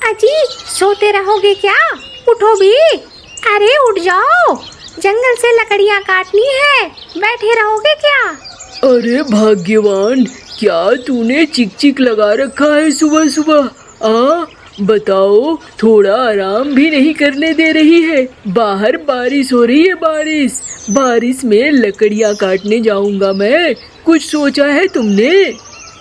अजी सोते रहोगे क्या? उठो भी। अरे उठ जाओ, जंगल से लकड़ियाँ काटनी है, बैठे रहोगे क्या? अरे भाग्यवान, क्या तूने चिक चिक लगा रखा है सुबह सुबह? बताओ, थोड़ा आराम भी नहीं करने दे रही है। बाहर बारिश हो रही है, बारिश में लकड़ियाँ काटने जाऊंगा मैं। कुछ सोचा है तुमने?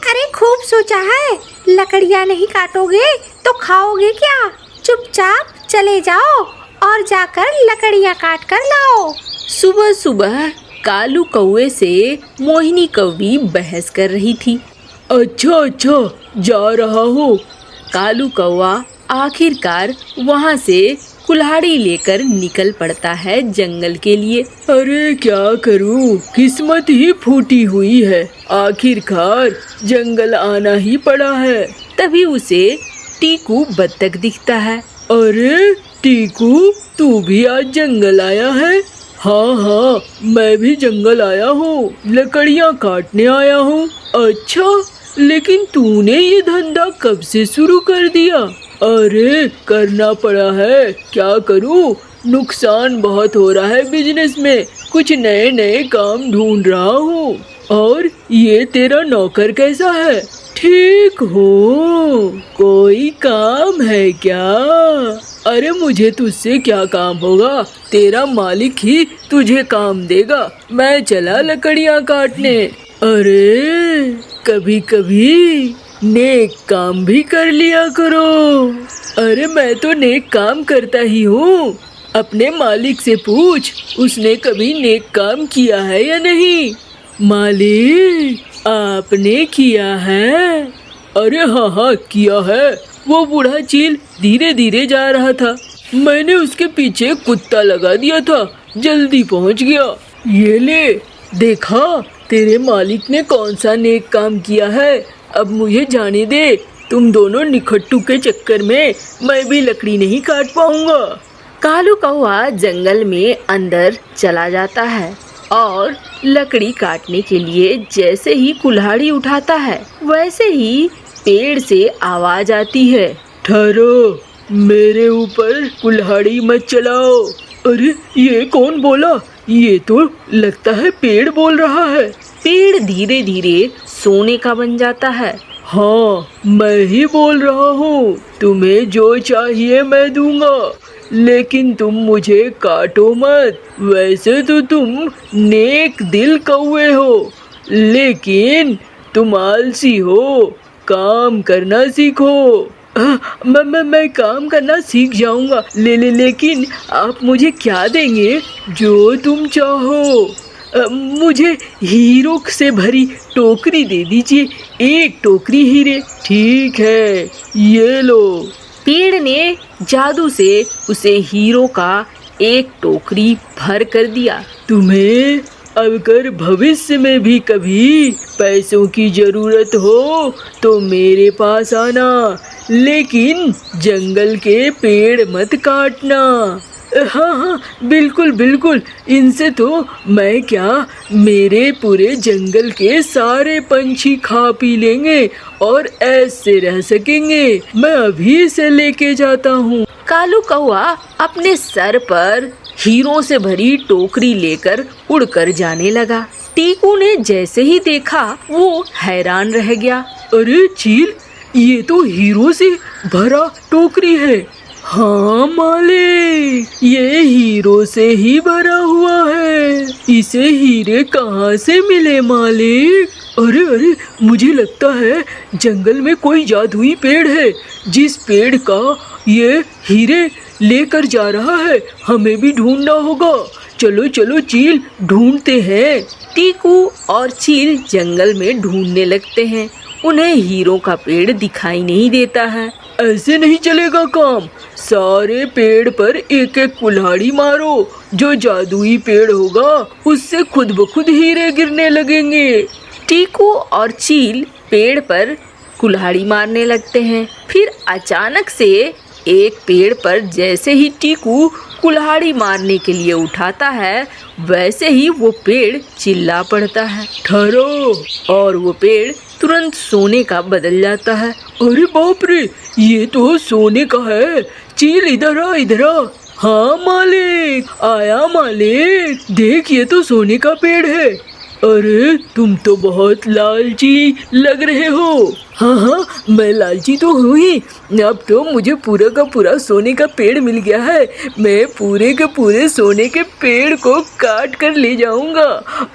अरे खूब सोचा है। लकड़ियाँ नहीं काटोगे तो खाओगे क्या? चुपचाप चले जाओ और जाकर लकड़ियाँ काट कर लाओ। सुबह सुबह कालू कौवे से मोहिनी कौवी बहस कर रही थी। अच्छा, जा रहा हूँ। कालू कौवा आखिरकार वहाँ से कुल्हाड़ी लेकर निकल पड़ता है जंगल के लिए। अरे क्या करूँ, किस्मत ही फूटी हुई है, आखिरकार जंगल आना ही पड़ा है। तभी उसे टीकू बत्तख दिखता है। अरे टीकू, तू भी आज जंगल आया है? हाँ, मैं भी जंगल आया हूँ, लकड़ियाँ काटने आया हूँ। अच्छा, लेकिन तूने ये धंधा कब से शुरू कर दिया? अरे करना पड़ा है, क्या करूँ, नुकसान बहुत हो रहा है बिजनेस में, कुछ नए नए काम ढूंढ रहा हूँ। और ये तेरा नौकर कैसा है? ठीक हो? कोई काम है क्या? अरे मुझे तुझसे क्या काम होगा, तेरा मालिक ही तुझे काम देगा। मैं चला लकड़ियाँ काटने। अरे कभी कभी नेक काम भी कर लिया करो। अरे मैं तो नेक काम करता ही हूँ। अपने मालिक से पूछ, उसने कभी नेक काम किया है या नहीं? मालिक, आपने किया है? अरे हाँ, किया है। वो बूढ़ा चील धीरे धीरे जा रहा था, मैंने उसके पीछे कुत्ता लगा दिया था, जल्दी पहुँच गया। ये ले, देखा तेरे मालिक ने कौन सा नेक काम किया है। अब मुझे जाने दे, तुम दोनों निखट्टू के चक्कर में मैं भी लकड़ी नहीं काट पाऊंगा। कालू कौवा जंगल में अंदर चला जाता है और लकड़ी काटने के लिए जैसे ही कुल्हाड़ी उठाता है, वैसे ही पेड़ से आवाज आती है। ठहरो, मेरे ऊपर कुल्हाड़ी मत चलाओ। अरे ये कौन बोला? ये तो लगता है पेड़ बोल रहा है। पेड़ धीरे धीरे सोने का बन जाता है। हाँ, मैं ही बोल रहा हूँ। तुम्हें जो चाहिए मैं दूंगा, लेकिन तुम मुझे काटो मत। वैसे तो तुम नेक दिल कौवे हो, लेकिन तुम आलसी हो, काम करना सीखो। मैं काम करना सीख जाऊंगा, लेकिन आप मुझे क्या देंगे? जो तुम चाहो। मुझे हीरो से भरी टोकरी दे दीजिए, एक टोकरी हीरे। ठीक है, ये लो। पेड़ ने जादू से उसे हीरो का एक टोकरी भर कर दिया। तुम्हें अगर भविष्य में भी कभी पैसों की जरूरत हो तो मेरे पास आना, लेकिन जंगल के पेड़ मत काटना। हाँ, बिल्कुल, इनसे तो मैं क्या, मेरे पूरे जंगल के सारे पंछी खा पी लेंगे और ऐसे रह सकेंगे। मैं अभी से लेके जाता हूँ। कालू कौवा अपने सर पर हीरों से भरी टोकरी लेकर उड़कर जाने लगा। टीकू ने जैसे ही देखा वो हैरान रह गया। अरे चील, ये तो हीरो से भरा टोकरी है। हाँ मालिक, ये हीरो से ही भरा हुआ है। इसे हीरे कहाँ से मिले मालिक? अरे मुझे लगता है जंगल में कोई जादुई पेड़ है, जिस पेड़ का ये हीरे लेकर जा रहा है। हमें भी ढूंढना होगा। चलो चील, ढूंढते हैं। टीकू और चील जंगल में ढूंढने लगते हैं। उन्हें हीरो का पेड़ दिखाई नहीं देता है। ऐसे नहीं चलेगा काम। सारे पेड़ पर एक एक कुल्हाड़ी मारो, जो जादुई पेड़ होगा उससे खुद ब खुद हीरे गिरने लगेंगे। टीकू और चील पेड़ पर कुल्हाड़ी मारने लगते हैं। फिर अचानक से एक पेड़ पर जैसे ही टीकू कुल्हाड़ी मारने के लिए उठाता है, वैसे ही वो पेड़ चिल्ला पड़ता है। ठहरो! और वो पेड़ तुरंत सोने का बदल जाता है अरे बाप रे, ये तो सोने का है। चील इधर आ, इधर आ। हाँ मालिक, आया मालिक। देख, ये तो सोने का पेड़ है। अरे तुम तो बहुत लालची लग रहे हो। हाँ हाँ, मैं लालची तो हूँ ही। अब तो मुझे पूरा का पूरा सोने का पेड़ मिल गया है। मैं पूरे के पूरे सोने के पेड़ को काट कर ले जाऊंगा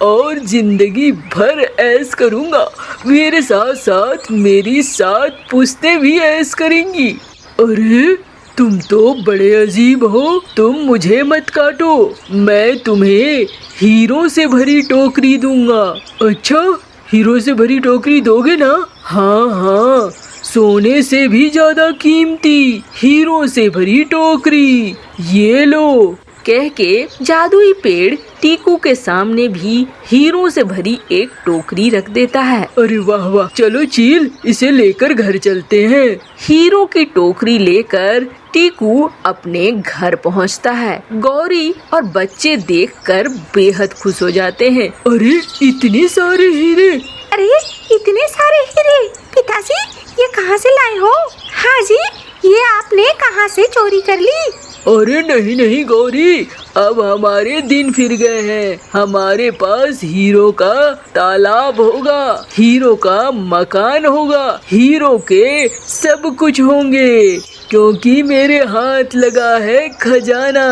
और जिंदगी भर ऐश करूंगा। मेरे साथ साथ मेरी 7 पुश्तें भी ऐश करेंगी। अरे तुम तो बड़े अजीब हो। तुम मुझे मत काटो, मैं तुम्हें हीरो से भरी टोकरी दूंगा। अच्छा, हीरो से भरी टोकरी दोगे ना? हाँ हाँ, सोने से भी ज्यादा कीमती हीरो से भरी टोकरी, ये लो। कह के जादुई पेड़ टीकू के सामने भी हीरो से भरी एक टोकरी रख देता है। अरे वाह वाह, चलो चील, इसे लेकर घर चलते हैं। हीरो की टोकरी लेकर टीकू अपने घर पहुंचता है। गौरी और बच्चे देखकर बेहद खुश हो जाते हैं। अरे इतने सारे हीरे! अरे इतने सारे हीरे! पिताजी, ये कहाँ से लाए हो? हाँ जी, ये आपने कहाँ से चोरी कर ली? अरे नहीं नहीं गौरी, अब हमारे दिन फिर गए हैं। हमारे पास हीरो का तालाब होगा, हीरो का मकान होगा, हीरो के सब कुछ होंगे, क्योंकि मेरे हाथ लगा है खजाना।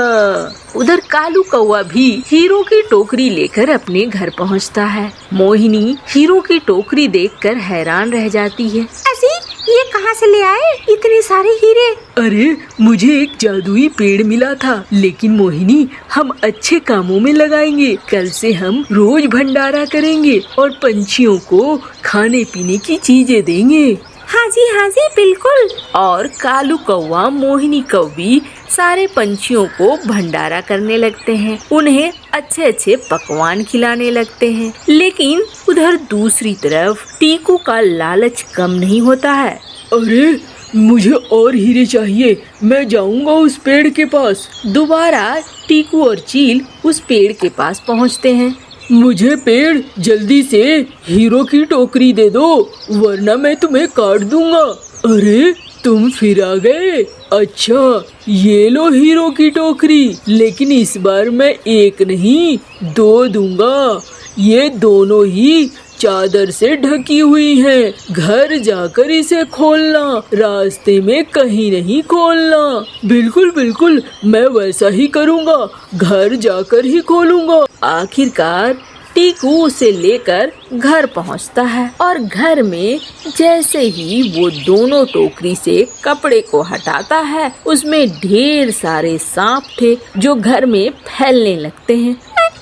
उधर कालू कौवा भी हीरो की टोकरी लेकर अपने घर पहुंचता है। मोहिनी हीरो की टोकरी देखकर हैरान रह जाती है। ऐसी ये कहाँ से ले आए इतने सारे हीरे? अरे मुझे एक जादुई पेड़ मिला था, लेकिन मोहिनी हम अच्छे कामों में लगाएंगे। कल से हम रोज भंडारा करेंगे और पंछियों को खाने पीने की चीजें देंगे। हाँ जी बिल्कुल। और कालू कौवा, मोहिनी कौवी सारे पंछियों को भंडारा करने लगते हैं। उन्हें अच्छे अच्छे पकवान खिलाने लगते हैं। लेकिन उधर दूसरी तरफ टीकू का लालच कम नहीं होता है। अरे मुझे और हीरे चाहिए, मैं जाऊंगा उस पेड़ के पास। दोबारा टीकू और चील उस पेड़ के पास पहुंचते हैं। मुझे पेड़ जल्दी से हीरो की टोकरी दे दो, वरना मैं तुम्हें काट दूंगा। अरे तुम फिर आ गए। अच्छा, ये लो हीरो की टोकरी, लेकिन इस बार मैं एक नहीं 2 दूंगा। ये दोनों ही चादर से ढकी हुई हैं। घर जाकर इसे खोलना, रास्ते में कहीं नहीं खोलना। बिल्कुल बिल्कुल, मैं वैसा ही करूँगा, घर जाकर ही खोलूँगा। आखिरकार टीकू उसे लेकर घर पहुंचता है और घर में जैसे ही वो दोनों टोकरी से कपड़े को हटाता है, उसमें ढेर सारे सांप थे जो घर में फैलने लगते हैं।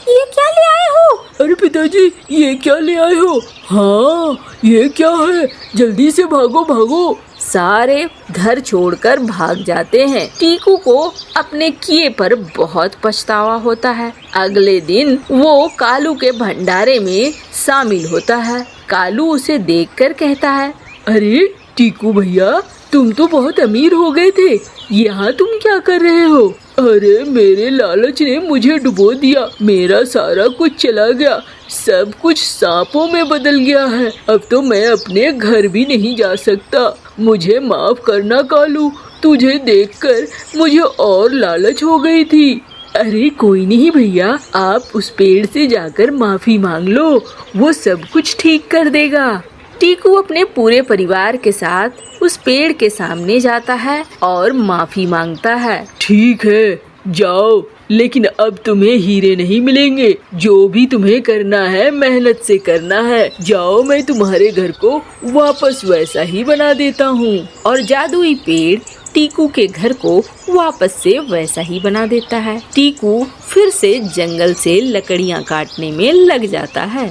ये क्या ले आए हो? अरे पिताजी, ये क्या ले आए हो? हाँ, ये क्या है? जल्दी से भागो भागो। सारे घर छोड़कर भाग जाते हैं। टीकू को अपने किए पर बहुत पछतावा होता है। अगले दिन वो कालू के भंडारे में शामिल होता है। कालू उसे देखकर कहता है, अरे टीकू भैया, तुम तो बहुत अमीर हो गए थे, यहाँ तुम क्या कर रहे हो? अरे मेरे लालच ने मुझे डुबो दिया, मेरा सारा कुछ चला गया, सब कुछ सांपों में बदल गया है। अब तो मैं अपने घर भी नहीं जा सकता। मुझे माफ करना कालू, तुझे देखकर मुझे और लालच हो गई थी। अरे कोई नहीं भैया, आप उस पेड़ से जाकर माफी मांग लो, वो सब कुछ ठीक कर देगा। टीकू अपने पूरे परिवार के साथ उस पेड़ के सामने जाता है और माफी मांगता है। ठीक है, जाओ, लेकिन अब तुम्हें हीरे नहीं मिलेंगे। जो भी तुम्हें करना है मेहनत से करना है। जाओ, मैं तुम्हारे घर को वापस वैसा ही बना देता हूँ। और जादुई पेड़ टीकू के घर को वापस से वैसा ही बना देता है। टीकू फिर से जंगल से लकड़ियाँ काटने में लग जाता है।